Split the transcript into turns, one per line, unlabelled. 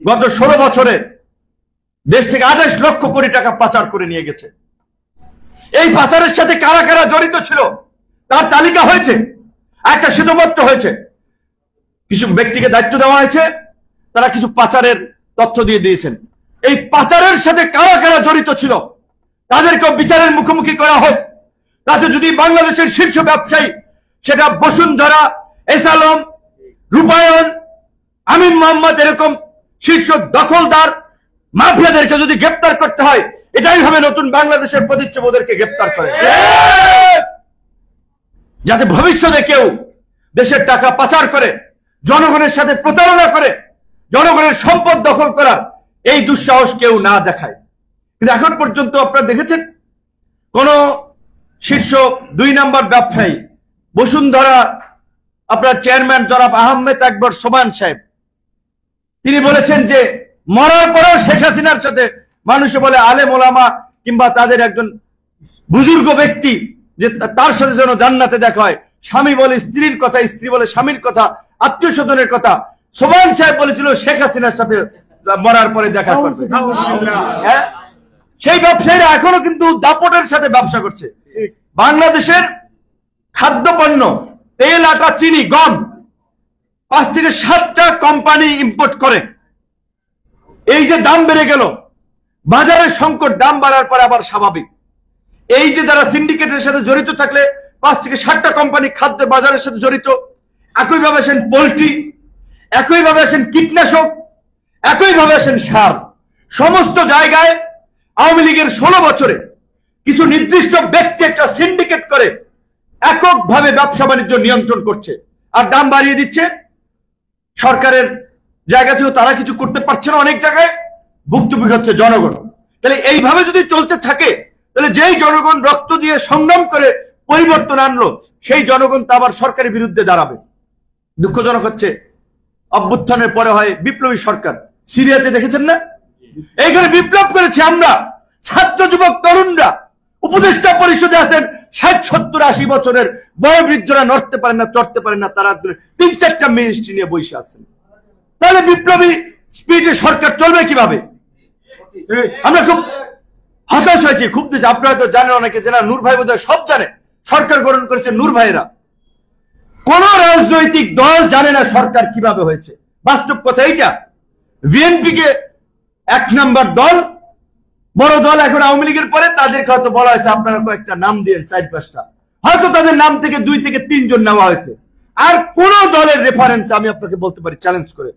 গত 16 বছরে দেশ থেকে 28 লক্ষ কোটি টাকা পাচার করে নিয়ে গেছে। এই পাচারের সাথে কারা কারা জড়িত ছিল তার তালিকা হয়েছে, একটা শীতপত্র হয়েছে। কিছু ব্যক্তিকে দায়িত্ব দেওয়া হয়েছে, তারা কিছু পাচারের তথ্য দিয়ে দিয়েছেন। এই পাচারের সাথে কারা কারা জড়িত ছিল তাদেরকেও বিচারের মুখোমুখি করা হোক। তাতে যদি বাংলাদেশের শীর্ষ ব্যবসায়ী, সেটা বসুন্ধরা, এসালম, রূপায়ণ, আমিন মোহাম্মদ, এরকম শীর্ষ দখলদার মাফিয়াদেরকে যদি গ্রেপ্তার করতে হয়, এটাই হবে নতুন বাংলাদেশের প্রতিচ্ছবি, ওদেরকে গ্রেপ্তার করে, যাতে ভবিষ্যতে কেউ দেশের টাকা পাচার করে, জনগণের সাথে প্রতারণা করে, জনগণের সম্পদ দখল করার এই দুঃসাহস কেউ না দেখায়। কিন্তু এখন পর্যন্ত আপনারা দেখেছেন কোন শীর্ষ 2 নম্বর ব্যবসায়ী বসুন্ধরা আপনার চেয়ারম্যান জনাব আহমেদ আকবর সোবান সাহেব, তিনি বলেছেন যে মরার পরেও শেখ হাসিনার সাথে মানুষে বলে আলেম ওলামা কিংবা তাদের একজন বুজুর্গ ব্যক্তি, যে তার সাথে যেন জান্নাতে দেখা হয়। স্বামী বলে স্ত্রীর কথা, স্ত্রী বলে স্বামীর কথা, আত্মীয় স্বজনের কথা। সোবান সাহেব বলেছিল শেখ হাসিনার সাথে মরার পরে দেখা করবে। হ্যাঁ, সেই ব্যবসায়ীরা এখনো কিন্তু দাপটের সাথে ব্যবসা করছে। বাংলাদেশের খাদ্যপণ্য, তেল, আটা, চিনি, গম 5 থেকে 7টা কোম্পানি ইম্পোর্ট করে। এই যে দাম বেড়ে গেল, বাজারের সংকট, দাম বাড়ার পরে আবার স্বাভাবিক। এই যে যারা সিন্ডিকেটের সাথে জড়িত থাকলে 5 থেকে 7টা কোম্পানি খাদ্য বাজারের সাথে জড়িত, একইভাবে আসেন পোল্ট্রি, একইভাবে আসেন কীটনাশক, একইভাবে আসেন সার। সমস্ত জায়গায় আওয়ামী লীগের 16 বছরে কিছু নির্দিষ্ট ব্যক্তি একটা সিন্ডিকেট করে এককভাবে ব্যবসা বাণিজ্য নিয়ন্ত্রণ করছে আর দাম বাড়িয়ে দিচ্ছে। সরকারের জায়গা থেকেও তারা কিছু করতে পারছে না, অনেক জায়গায় ভুক্তভোগী হচ্ছে জনগণ। তাহলে এইভাবে যদি চলতে থাকে, তাহলে যেই জনগণ রক্ত দিয়ে সংগ্রাম করে পরিবর্তন আনলো, সেই জনগণ তা আবার সরকারের বিরুদ্ধে দাঁড়াবে। দুঃখজনক হচ্ছে অভ্যুত্থানের পরে হয় বিপ্লবী সরকার। সিরিয়াতে দেখেছেন না, এইখানে বিপ্লব করেছে আমরা, ছাত্র যুবক তরুণরা। উপদেষ্টা পরিষদে আছেন 60, 70, 80 বছরের বয়োবৃদ্ধরা, নড়তে পারেন না, চড়তে পারেন না, তারা 3-4টা মিনিস্ট্রি নিয়ে বসে আছেন। তাহলে বিপ্লবী স্পিডে সরকার চলবে কিভাবে? আমরা খুব হতাশ হয়েছি, খুব দেশ। আপনারা তো জানেন, অনেকে জানা, নূর ভাই বোধহয় সব জানে, সরকার গঠন করেছে নূর ভাইরা। কোন রাজনৈতিক দল জানে না সরকার কিভাবে হয়েছে। বাস্তব কথা এইটা। বিএনপি কে 1 নম্বর দল, বড় দল এখন আওয়ামী লীগের পরে, তাদেরকে হয়তো বলা হয়েছে আপনারা কয়েকটা নাম দিয়েন, 4-5টা, হয়তো তাদের নাম থেকে 2 থেকে 3 জন নেওয়া হয়েছে। আর কোন দলের রেফারেন্স আমি আপনাকে বলতে পারি চ্যালেঞ্জ করে